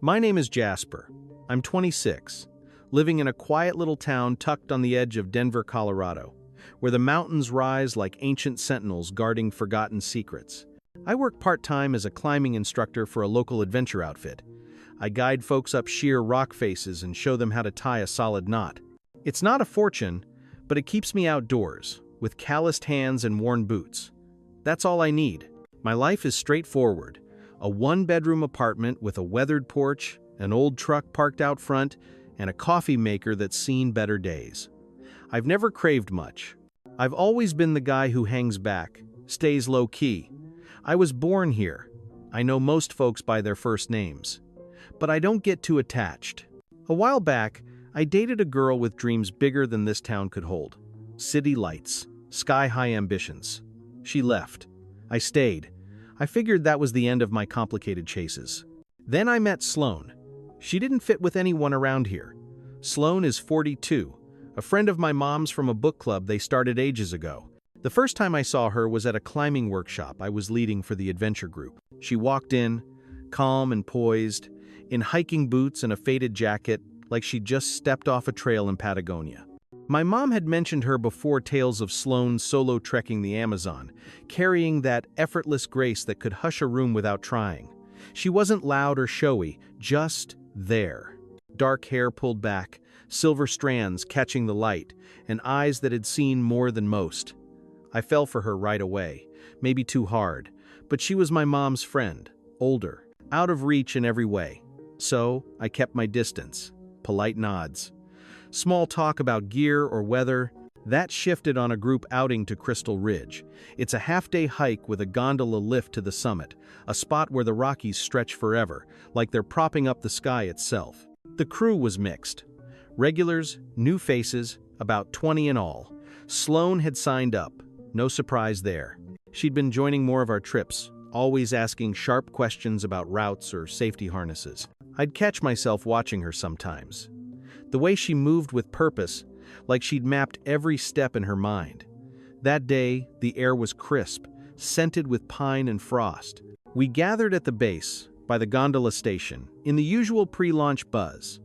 My name is Jasper. I'm 26, living in a quiet little town tucked on the edge of Denver, Colorado, where the mountains rise like ancient sentinels guarding forgotten secrets. I work part-time as a climbing instructor for a local adventure outfit. I guide folks up sheer rock faces and show them how to tie a solid knot. It's not a fortune, but it keeps me outdoors, with calloused hands and worn boots. That's all I need. My life is straightforward. A one-bedroom apartment with a weathered porch, an old truck parked out front, and a coffee maker that's seen better days. I've never craved much. I've always been the guy who hangs back, stays low-key. I was born here. I know most folks by their first names. But I don't get too attached. A while back, I dated a girl with dreams bigger than this town could hold. City lights, sky-high ambitions. She left. I stayed. I figured that was the end of my complicated chases. Then I met Sloane. She didn't fit with anyone around here. Sloane is 42, a friend of my mom's from a book club they started ages ago. The first time I saw her was at a climbing workshop I was leading for the adventure group. She walked in, calm and poised, in hiking boots and a faded jacket, like she'd just stepped off a trail in Patagonia. My mom had mentioned her before tales of Sloane solo trekking the Amazon, carrying that effortless grace that could hush a room without trying. She wasn't loud or showy, just there. Dark hair pulled back, silver strands catching the light, and eyes that had seen more than most. I fell for her right away, maybe too hard, but she was my mom's friend, older, out of reach in every way. So I kept my distance. Polite nods. Small talk about gear or weather, that shifted on a group outing to Crystal Ridge. It's a half-day hike with a gondola lift to the summit, a spot where the Rockies stretch forever, like they're propping up the sky itself. The crew was mixed. Regulars, new faces, about 20 in all. Sloane had signed up. No surprise there. She'd been joining more of our trips, always asking sharp questions about routes or safety harnesses. I'd catch myself watching her sometimes. The way she moved with purpose, like she'd mapped every step in her mind. That day, the air was crisp, scented with pine and frost. We gathered at the base, by the gondola station, in the usual pre-launch buzz.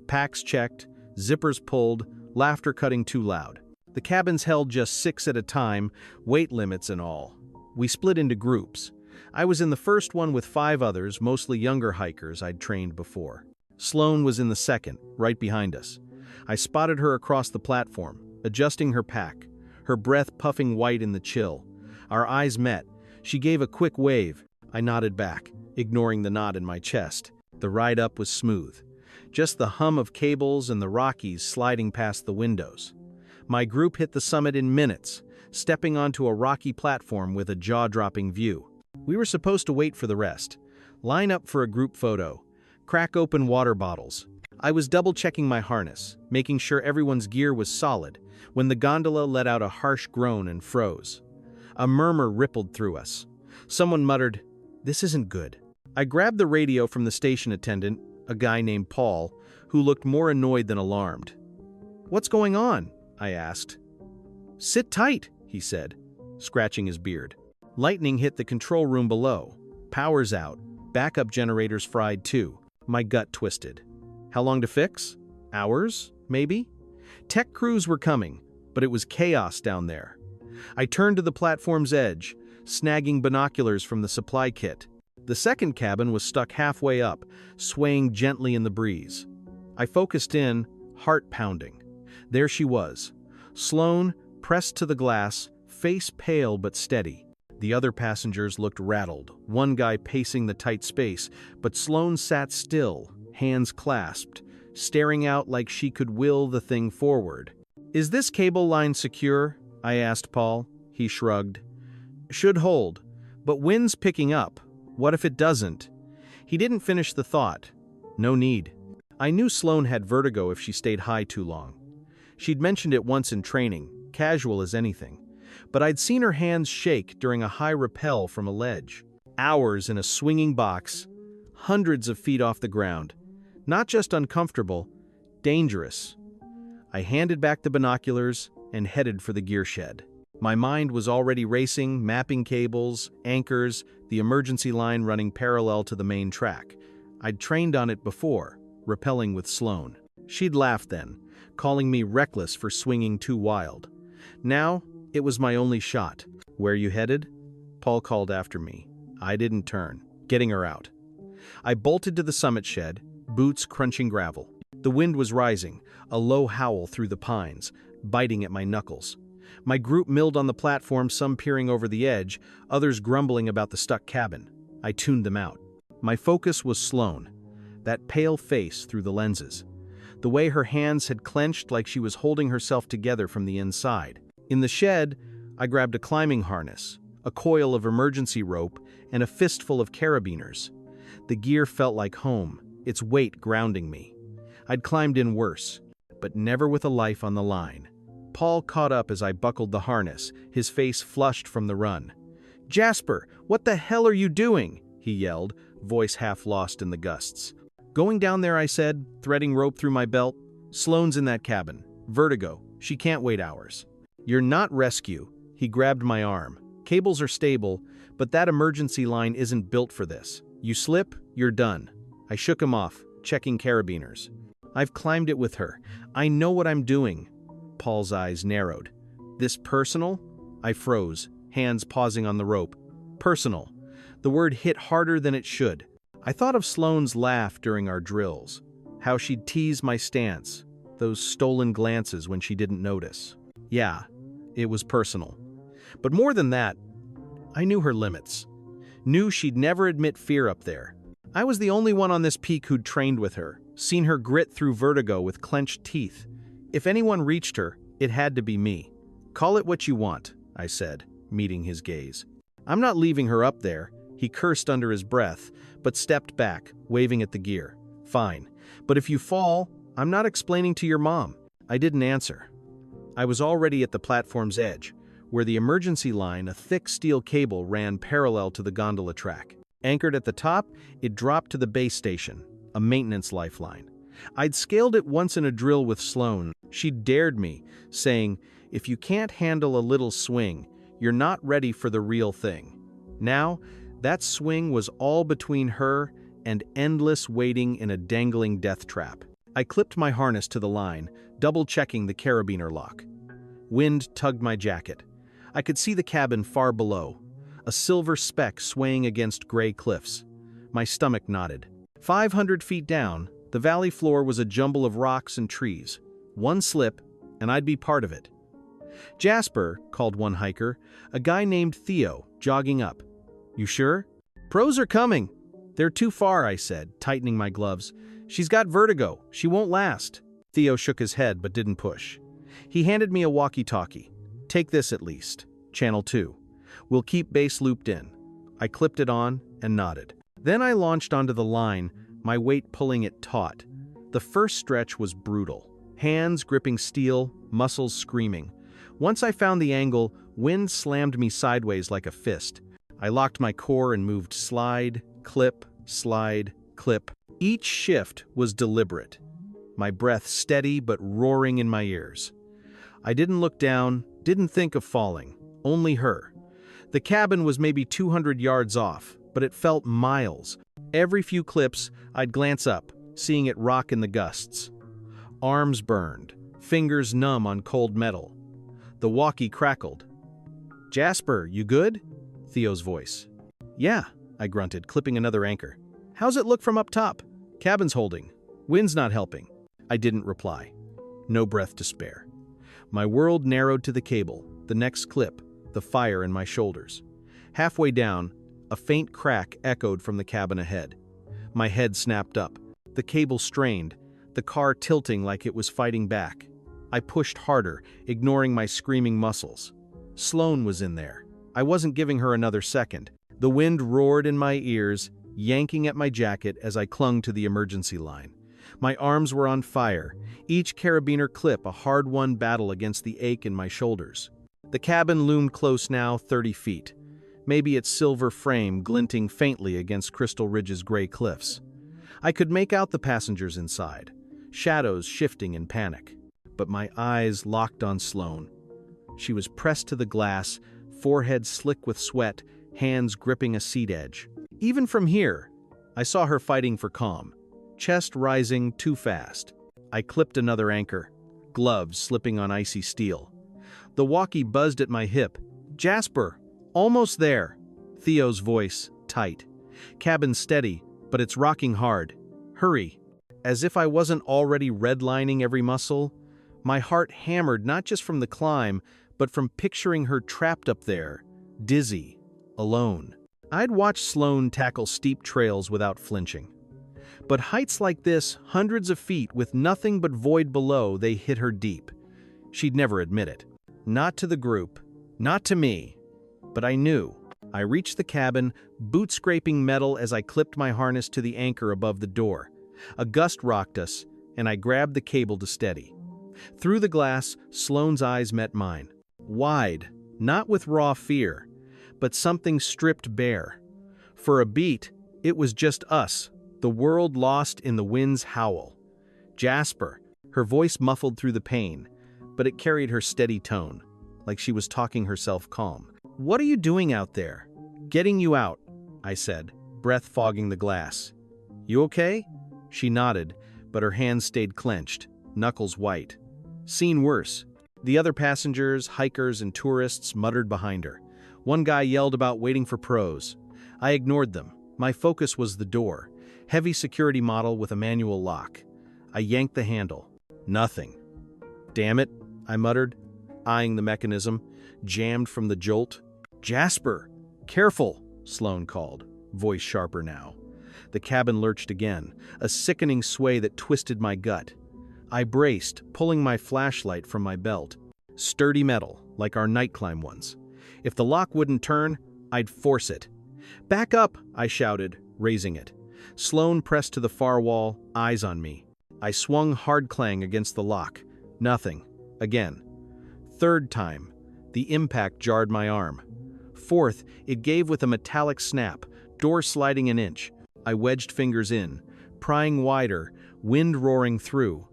Packs checked, zippers pulled, laughter cutting too loud. The cabins held just 6 at a time, weight limits and all. We split into groups. I was in the first one with 5 others, mostly younger hikers I'd trained before. Sloane was in the second, right behind us. I spotted her across the platform, adjusting her pack, her breath puffing white in the chill. Our eyes met. She gave a quick wave. I nodded back, ignoring the knot in my chest. The ride up was smooth. Just the hum of cables and the Rockies sliding past the windows. My group hit the summit in minutes, stepping onto a rocky platform with a jaw-dropping view. We were supposed to wait for the rest, line up for a group photo, crack open water bottles. I was double-checking my harness, making sure everyone's gear was solid, when the gondola let out a harsh groan and froze. A murmur rippled through us. Someone muttered, "This isn't good." I grabbed the radio from the station attendant, a guy named Paul, who looked more annoyed than alarmed. "What's going on?" I asked. "Sit tight," he said, scratching his beard. Lightning hit the control room below. Power's out. Backup generators fried too. My gut twisted. How long to fix? Hours, maybe? Tech crews were coming, but it was chaos down there. I turned to the platform's edge, snagging binoculars from the supply kit. The second cabin was stuck halfway up, swaying gently in the breeze. I focused in, heart pounding. There she was. Sloane, pressed to the glass, face pale but steady. The other passengers looked rattled, one guy pacing the tight space, but Sloane sat still, hands clasped, staring out like she could will the thing forward. "Is this cable line secure?" I asked Paul. He shrugged. "Should hold, but wind's picking up. What if it doesn't?" He didn't finish the thought. No need. I knew Sloane had vertigo if she stayed high too long. She'd mentioned it once in training, casual as anything. But I'd seen her hands shake during a high rappel from a ledge. Hours in a swinging box, hundreds of feet off the ground. Not just uncomfortable, dangerous. I handed back the binoculars and headed for the gear shed. My mind was already racing, mapping cables, anchors, the emergency line running parallel to the main track. I'd trained on it before, rappelling with Sloane. She'd laughed then, calling me reckless for swinging too wild. Now, it was my only shot. "Where you headed?" Paul called after me. I didn't turn, getting her out. I bolted to the summit shed, boots crunching gravel. The wind was rising, a low howl through the pines, biting at my knuckles. My group milled on the platform, some peering over the edge, others grumbling about the stuck cabin. I tuned them out. My focus was Sloane, that pale face through the lenses. The way her hands had clenched like she was holding herself together from the inside. In the shed, I grabbed a climbing harness, a coil of emergency rope, and a fistful of carabiners. The gear felt like home, its weight grounding me. I'd climbed in worse, but never with a life on the line. Paul caught up as I buckled the harness, his face flushed from the run. "Jasper, what the hell are you doing?" he yelled, voice half lost in the gusts. "Going down there," I said, threading rope through my belt. "Sloane's in that cabin. Vertigo. She can't wait hours." "You're not rescue." He grabbed my arm. "Cables are stable, but that emergency line isn't built for this. You slip, you're done." I shook him off, checking carabiners. "I've climbed it with her. I know what I'm doing." Paul's eyes narrowed. "This personal?" I froze, hands pausing on the rope. "Personal." The word hit harder than it should. I thought of Sloane's laugh during our drills, how she'd tease my stance, those stolen glances when she didn't notice. Yeah, it was personal. But more than that, I knew her limits. Knew she'd never admit fear up there. I was the only one on this peak who'd trained with her, seen her grit through vertigo with clenched teeth. If anyone reached her, it had to be me. "Call it what you want," I said, meeting his gaze. "I'm not leaving her up there." He cursed under his breath, but stepped back, waving at the gear. "Fine. But if you fall, I'm not explaining to your mom." I didn't answer. I was already at the platform's edge, where the emergency line, a thick steel cable, ran parallel to the gondola track. Anchored at the top, it dropped to the base station, a maintenance lifeline. I'd scaled it once in a drill with Sloane. She'd dared me, saying, "If you can't handle a little swing, you're not ready for the real thing." Now, that swing was all between her and endless waiting in a dangling death trap. I clipped my harness to the line, double-checking the carabiner lock. Wind tugged my jacket. I could see the cabin far below, a silver speck swaying against gray cliffs. My stomach knotted. 500 feet down, the valley floor was a jumble of rocks and trees. One slip, and I'd be part of it. "Jasper," called one hiker, a guy named Theo, jogging up. "You sure?" "Pros are coming." "They're too far," I said, tightening my gloves. "She's got vertigo. She won't last." Theo shook his head but didn't push. He handed me a walkie-talkie. "Take this at least. Channel 2. We'll keep base looped in." I clipped it on and nodded. Then I launched onto the line, my weight pulling it taut. The first stretch was brutal. Hands gripping steel, muscles screaming. Once I found the angle, wind slammed me sideways like a fist. I locked my core and moved slide, clip, clip. Each shift was deliberate. My breath steady but roaring in my ears. I didn't look down, didn't think of falling, only her. The cabin was maybe 200 yards off, but it felt miles. Every few clips, I'd glance up, seeing it rock in the gusts. Arms burned, fingers numb on cold metal. The walkie crackled. "Jasper, you good?" Theo's voice. "Yeah," I grunted, clipping another anchor. "How's it look from up top?" "Cabin's holding. Wind's not helping." I didn't reply. No breath to spare. My world narrowed to the cable, the next clip, the fire in my shoulders. Halfway down, a faint crack echoed from the cabin ahead. My head snapped up. The cable strained, the car tilting like it was fighting back. I pushed harder, ignoring my screaming muscles. Sloane was in there. I wasn't giving her another second. The wind roared in my ears, yanking at my jacket as I clung to the emergency line. My arms were on fire, each carabiner clip a hard-won battle against the ache in my shoulders. The cabin loomed close now, 30 feet. Maybe its silver frame glinting faintly against Crystal Ridge's gray cliffs. I could make out the passengers inside, shadows shifting in panic. But my eyes locked on Sloane. She was pressed to the glass, forehead slick with sweat, hands gripping a seat edge. Even from here, I saw her fighting for calm, chest rising too fast. I clipped another anchor, gloves slipping on icy steel. The walkie buzzed at my hip. "Jasper, almost there." Theo's voice, tight. "Cabin steady, but it's rocking hard. Hurry." As if I wasn't already redlining every muscle, my heart hammered not just from the climb, but from picturing her trapped up there, dizzy, alone. I'd watched Sloane tackle steep trails without flinching. But heights like this, hundreds of feet with nothing but void below, they hit her deep. She'd never admit it. Not to the group, not to me. But I knew. I reached the cabin, boot-scraping metal as I clipped my harness to the anchor above the door. A gust rocked us, and I grabbed the cable to steady. Through the glass, Sloane's eyes met mine. Wide, not with raw fear, but something stripped bare. For a beat, it was just us, the world lost in the wind's howl. "Jasper," her voice muffled through the pain, but it carried her steady tone, like she was talking herself calm. "What are you doing out there?" "Getting you out," I said, breath fogging the glass. "You okay?" She nodded, but her hands stayed clenched, knuckles white. "Seen worse." The other passengers, hikers, and tourists muttered behind her. One guy yelled about waiting for pros. I ignored them. My focus was the door, heavy security model with a manual lock. I yanked the handle. Nothing. "Damn it," I muttered, eyeing the mechanism, jammed from the jolt. "Jasper, careful," Sloane called, voice sharper now. The cabin lurched again, a sickening sway that twisted my gut. I braced, pulling my flashlight from my belt. Sturdy metal, like our night climb ones. If the lock wouldn't turn, I'd force it. "Back up," I shouted, raising it. Sloane pressed to the far wall, eyes on me. I swung hard clang against the lock. Nothing. Again. Third time. The impact jarred my arm. Fourth, it gave with a metallic snap, door sliding an inch. I wedged fingers in, prying wider, wind roaring through.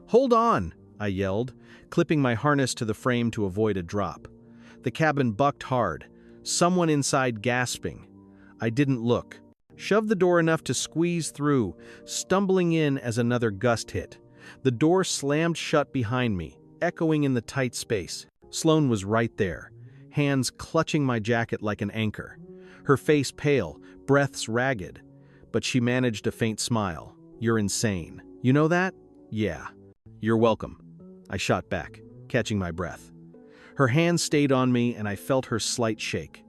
"Hold on," I yelled, clipping my harness to the frame to avoid a drop. The cabin bucked hard, someone inside gasping. I didn't look. Shoved the door enough to squeeze through, stumbling in as another gust hit. The door slammed shut behind me, echoing in the tight space. Sloane was right there, hands clutching my jacket like an anchor. Her face pale, breaths ragged. But she managed a faint smile. "You're insane. You know that?" "Yeah." "You're welcome," I shot back, catching my breath. Her hand stayed on me and I felt her slight shake.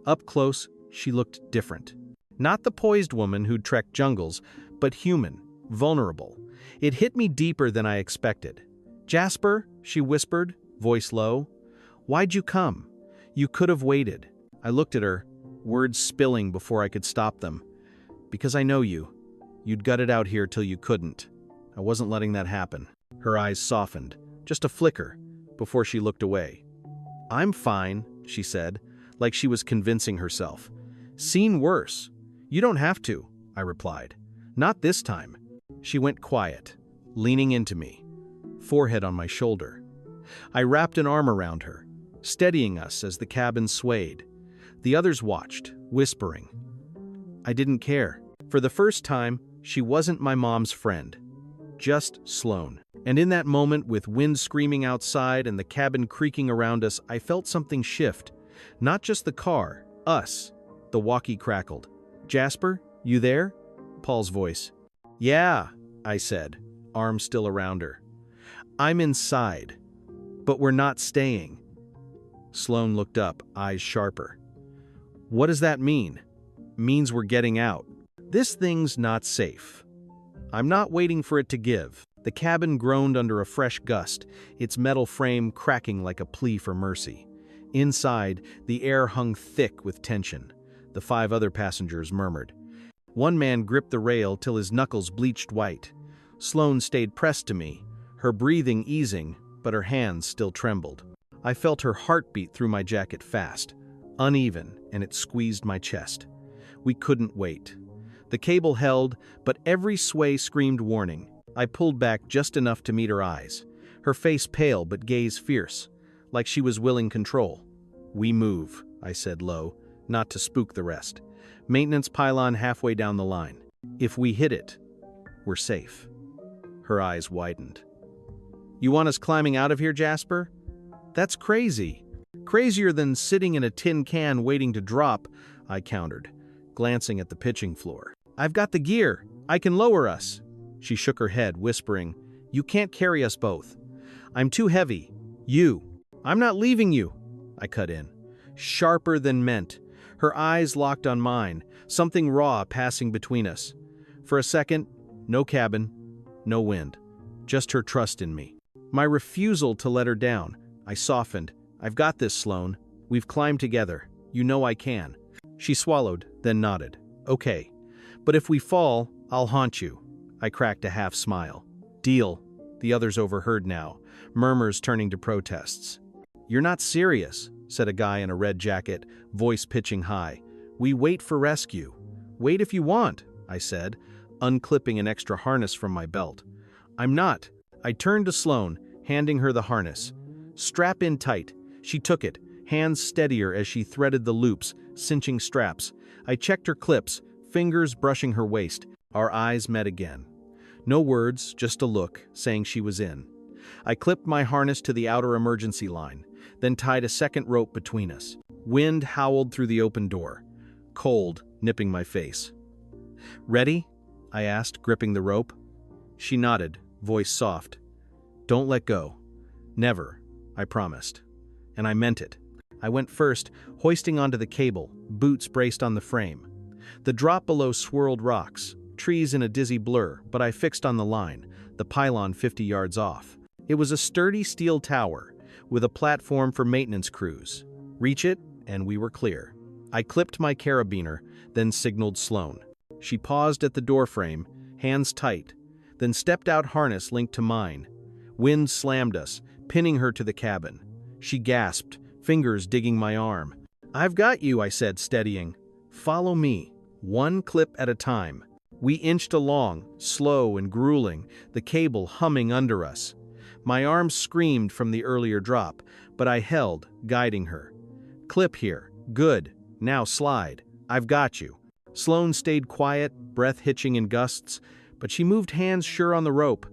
Up close, she looked different. Not the poised woman who'd trekked jungles, but human, vulnerable. It hit me deeper than I expected. "Jasper," she whispered, voice low. "Why'd you come? You could have waited." I looked at her, words spilling before I could stop them. "Because I know you. You'd gut it out here till you couldn't. I wasn't letting that happen." Her eyes softened, just a flicker, before she looked away. "I'm fine," she said, like she was convincing herself. "Seen worse." "You don't have to," I replied. "Not this time." She went quiet, leaning into me, forehead on my shoulder. I wrapped an arm around her, steadying us as the cabin swayed. The others watched, whispering. I didn't care. For the first time, she wasn't my mom's friend. Just Sloane. And in that moment, with wind screaming outside and the cabin creaking around us, I felt something shift. Not just the car, us. The walkie crackled. "Jasper, you there?" Paul's voice. "Yeah," I said, arm still around her. "I'm inside, but we're not staying." Sloane looked up, eyes sharper. "What does that mean?" "Means we're getting out. This thing's not safe." I'm not waiting for it to give. The cabin groaned under a fresh gust, its metal frame cracking like a plea for mercy. Inside, the air hung thick with tension. The 5 other passengers murmured. One man gripped the rail till his knuckles bleached white. Sloane stayed pressed to me, her breathing easing, but her hands still trembled. I felt her heartbeat through my jacket fast, uneven, and it squeezed my chest. We couldn't wait. The cable held, but every sway screamed warning. I pulled back just enough to meet her eyes, her face pale but gaze fierce, like she was willing control. "We move," I said low, not to spook the rest. "Maintenance pylon halfway down the line." If we hit it, we're safe. Her eyes widened. You want us climbing out of here, Jasper? That's crazy. Crazier than sitting in a tin can waiting to drop, I countered, glancing at the pitching floor. I've got the gear. I can lower us. She shook her head, whispering, You can't carry us both. I'm too heavy. I'm not leaving you, I cut in. Sharper than meant. Her eyes locked on mine, something raw passing between us. For a second, no cabin, no wind. Just her trust in me. My refusal to let her down. I softened. I've got this, Sloane. We've climbed together. You know I can. She swallowed, then nodded. Okay. But if we fall, I'll haunt you. I cracked a half smile. Deal. The others overheard now, murmurs turning to protests. You're not serious, said a guy in a red jacket, voice pitching high. We wait for rescue. Wait if you want, I said, unclipping an extra harness from my belt. I'm not. I turned to Sloane, handing her the harness. Strap in tight. She took it, hands steadier as she threaded the loops, cinching straps. I checked her clips, fingers brushing her waist. Our eyes met again. No words, just a look, saying she was in. I clipped my harness to the outer emergency line, then tied a second rope between us. Wind howled through the open door, cold, nipping my face. Ready? I asked, gripping the rope. She nodded, voice soft. Don't let go. Never, I promised. And I meant it. I went first, hoisting onto the cable, boots braced on the frame. The drop below swirled rocks, trees in a dizzy blur, but I fixed on the line, the pylon 50 yards off. It was a sturdy steel tower, with a platform for maintenance crews. Reach it, and we were clear. I clipped my carabiner, then signaled Sloane. She paused at the doorframe, hands tight, then stepped out, harness linked to mine. Wind slammed us, pinning her to the cabin. She gasped, fingers digging my arm. I've got you, I said, steadying. Follow me, one clip at a time. We inched along, slow and grueling, the cable humming under us. My arm screamed from the earlier drop, but I held, guiding her. Clip here. Good. Now slide. I've got you. Sloane stayed quiet, breath hitching in gusts, but she moved, hands sure on the rope.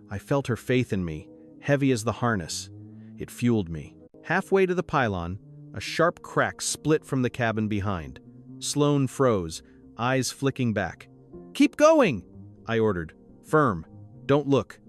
I felt her faith in me, heavy as the harness. It fueled me. Halfway to the pylon, a sharp crack split from the cabin behind. Sloane froze, eyes flicking back. Keep going, I ordered. Firm. Don't look.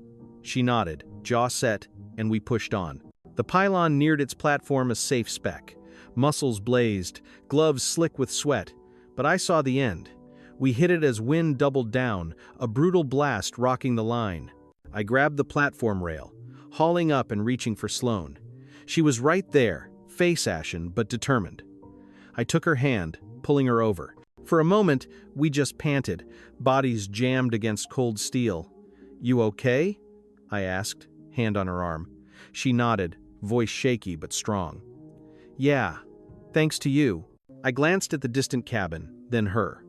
She nodded, jaw set, and we pushed on. The pylon neared its platform a safe spec. Muscles blazed, gloves slick with sweat. But I saw the end. We hit it as wind doubled down, a brutal blast rocking the line. I grabbed the platform rail, hauling up and reaching for Sloane. She was right there, face ashen but determined. I took her hand, pulling her over. For a moment, we just panted, bodies jammed against cold steel. You okay? I asked, hand on her arm. She nodded, voice shaky but strong. Yeah, thanks to you. I glanced at the distant cabin, then her.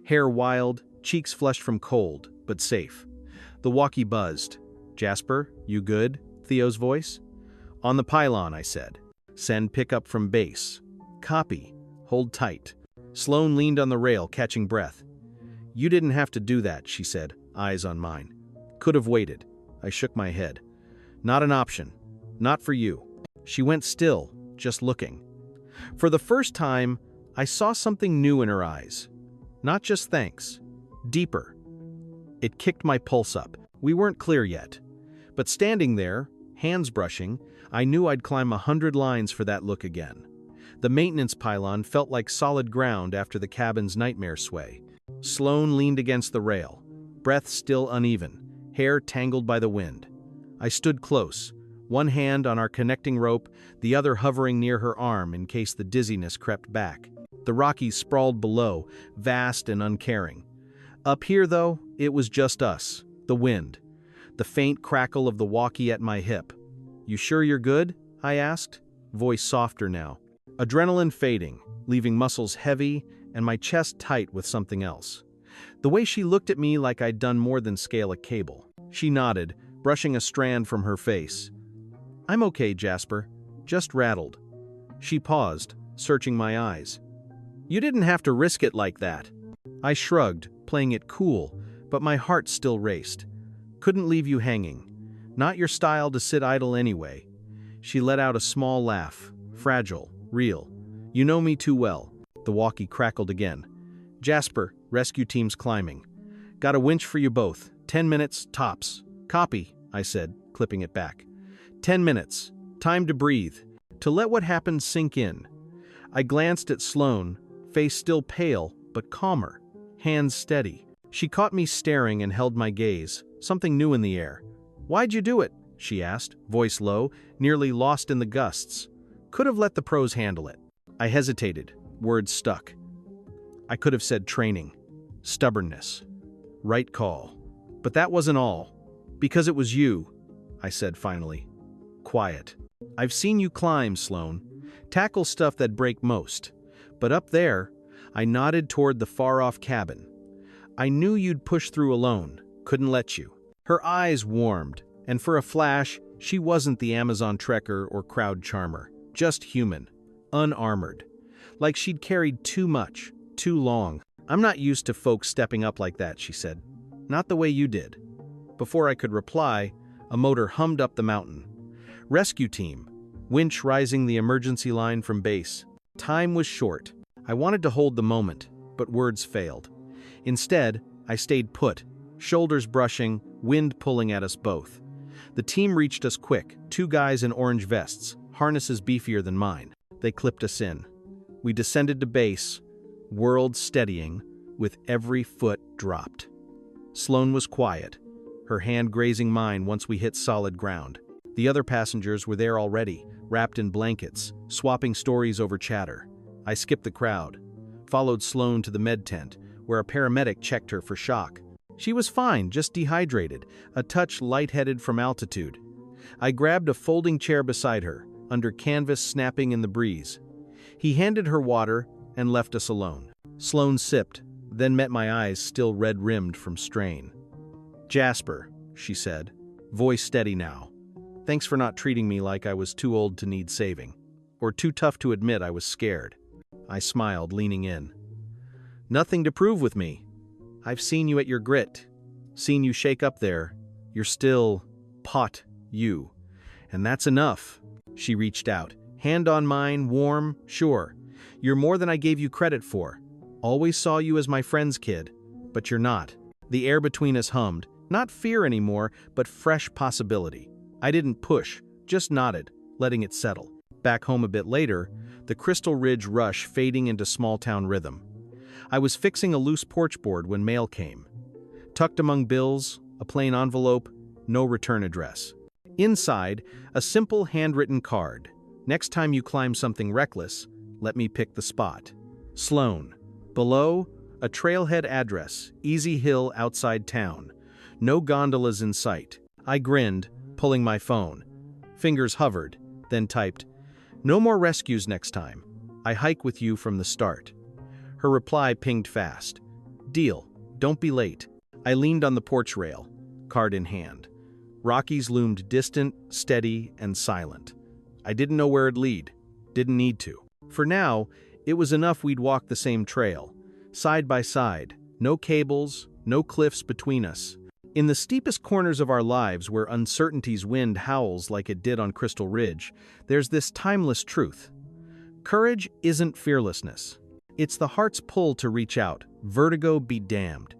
Hair wild, cheeks flushed from cold, but safe. The walkie buzzed. Jasper, you good? Theo's voice. On the pylon, I said. Send pickup from base. Copy. Hold tight. Sloane leaned on the rail, catching breath. You didn't have to do that, she said, eyes on mine. Could have waited. I shook my head. Not an option. Not for you. She went still, just looking. For the first time, I saw something new in her eyes. Not just thanks. Deeper. It kicked my pulse up. We weren't clear yet. But standing there, hands brushing, I knew I'd climb 100 lines for that look again. The maintenance pylon felt like solid ground after the cabin's nightmare sway. Sloane leaned against the rail, breath still uneven, hair tangled by the wind. I stood close, one hand on our connecting rope, the other hovering near her arm in case the dizziness crept back. The Rockies sprawled below, vast and uncaring. Up here, though, it was just us, the wind, the faint crackle of the walkie at my hip. You sure you're good? I asked, voice softer now. Adrenaline fading, leaving muscles heavy and my chest tight with something else. The way she looked at me like I'd done more than scale a cable. She nodded, brushing a strand from her face. I'm okay, Jasper. Just rattled. She paused, searching my eyes. You didn't have to risk it like that. I shrugged, playing it cool, but my heart still raced. Couldn't leave you hanging. Not your style to sit idle anyway. She let out a small laugh. Fragile, real. You know me too well. The walkie crackled again. Jasper, rescue team's climbing. Got a winch for you both. 10 minutes, tops. Copy, I said, clipping it back. 10 minutes. Time to breathe. To let what happened sink in. I glanced at Sloane, face still pale, but calmer. Hands steady. She caught me staring and held my gaze. Something new in the air. Why'd you do it? She asked, voice low, nearly lost in the gusts. Could have let the pros handle it. I hesitated. Words stuck. I could have said training. Stubbornness. Right call. But that wasn't all. Because it was you, I said finally. Quiet. I've seen you climb, Sloane. Tackle stuff that'd break most. But up there, I nodded toward the far-off cabin. I knew you'd push through alone. Couldn't let you. Her eyes warmed, and for a flash, she wasn't the Amazon trekker or crowd charmer. Just human. Unarmored. Like she'd carried too much. Too long. I'm not used to folks stepping up like that, she said. Not the way you did. Before I could reply, a motor hummed up the mountain. Rescue team. Winch rising the emergency line from base. Time was short. I wanted to hold the moment, but words failed. Instead, I stayed put, shoulders brushing, wind pulling at us both. The team reached us quick, 2 guys in orange vests, harnesses beefier than mine. They clipped us in. We descended to base, world steadying, with every foot dropped. Sloane was quiet, her hand grazing mine once we hit solid ground. The other passengers were there already, wrapped in blankets, swapping stories over chatter. I skipped the crowd, followed Sloane to the med tent, where a paramedic checked her for shock. She was fine, just dehydrated, a touch lightheaded from altitude. I grabbed a folding chair beside her, under canvas snapping in the breeze. He handed her water and left us alone. Sloane sipped, then met my eyes still red-rimmed from strain. Jasper, she said, voice steady now. Thanks for not treating me like I was too old to need saving, or too tough to admit I was scared. I smiled, leaning in. Nothing to prove with me. I've seen you at your grit, seen you shake up there. You're still you. And that's enough. She reached out, hand on mine, warm, sure. You're more than I gave you credit for. Always saw you as my friend's kid, but you're not. The air between us hummed, not fear anymore, but fresh possibility. I didn't push, just nodded, letting it settle. Back home a bit later, the Crystal Ridge rush fading into small-town rhythm. I was fixing a loose porch board when mail came. Tucked among bills, a plain envelope, no return address. Inside, a simple handwritten card. Next time you climb something reckless, let me pick the spot. Sloane. Below, a trailhead address, Easy Hill outside town. No gondolas in sight. I grinned, pulling my phone. Fingers hovered, then typed, "No more rescues next time. I hike with you from the start." Her reply pinged fast. "Deal. Don't be late." I leaned on the porch rail, card in hand. Rockies loomed distant, steady, and silent. I didn't know where it'd lead. Didn't need to. For now, it was enough we'd walk the same trail. Side by side. No cables, no cliffs between us. In the steepest corners of our lives where uncertainty's wind howls like it did on Crystal Ridge, there's this timeless truth. Courage isn't fearlessness. It's the heart's pull to reach out. Vertigo be damned.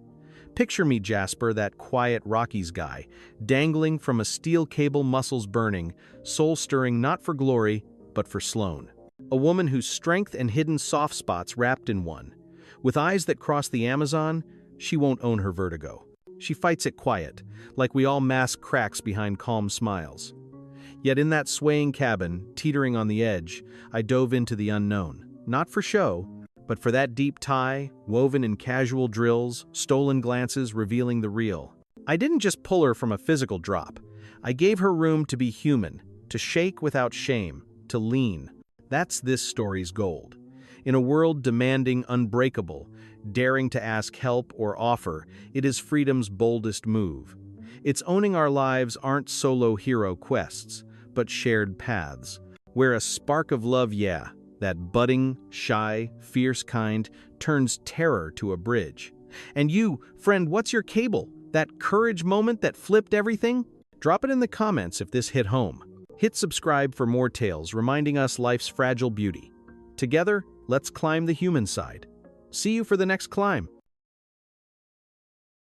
Picture me, Jasper, that quiet Rockies guy, dangling from a steel cable, muscles burning, soul stirring not for glory, but for Sloane. A woman whose strength and hidden soft spots wrapped in one. With eyes that cross the Amazon, she won't own her vertigo. She fights it quiet, like we all mask cracks behind calm smiles. Yet in that swaying cabin, teetering on the edge, I dove into the unknown. Not for show, but for that deep tie, woven in casual drills, stolen glances revealing the real. I didn't just pull her from a physical drop. I gave her room to be human, to shake without shame, to lean. That's this story's gold. In a world demanding unbreakable, daring to ask help or offer, it is freedom's boldest move. It's owning our lives aren't solo hero quests, but shared paths, where a spark of love, that budding, shy, fierce kind, turns terror to a bridge. And you, friend, what's your cable? That courage moment that flipped everything? Drop it in the comments if this hit home. Hit subscribe for more tales reminding us life's fragile beauty. Together, let's climb the human side. See you for the next climb.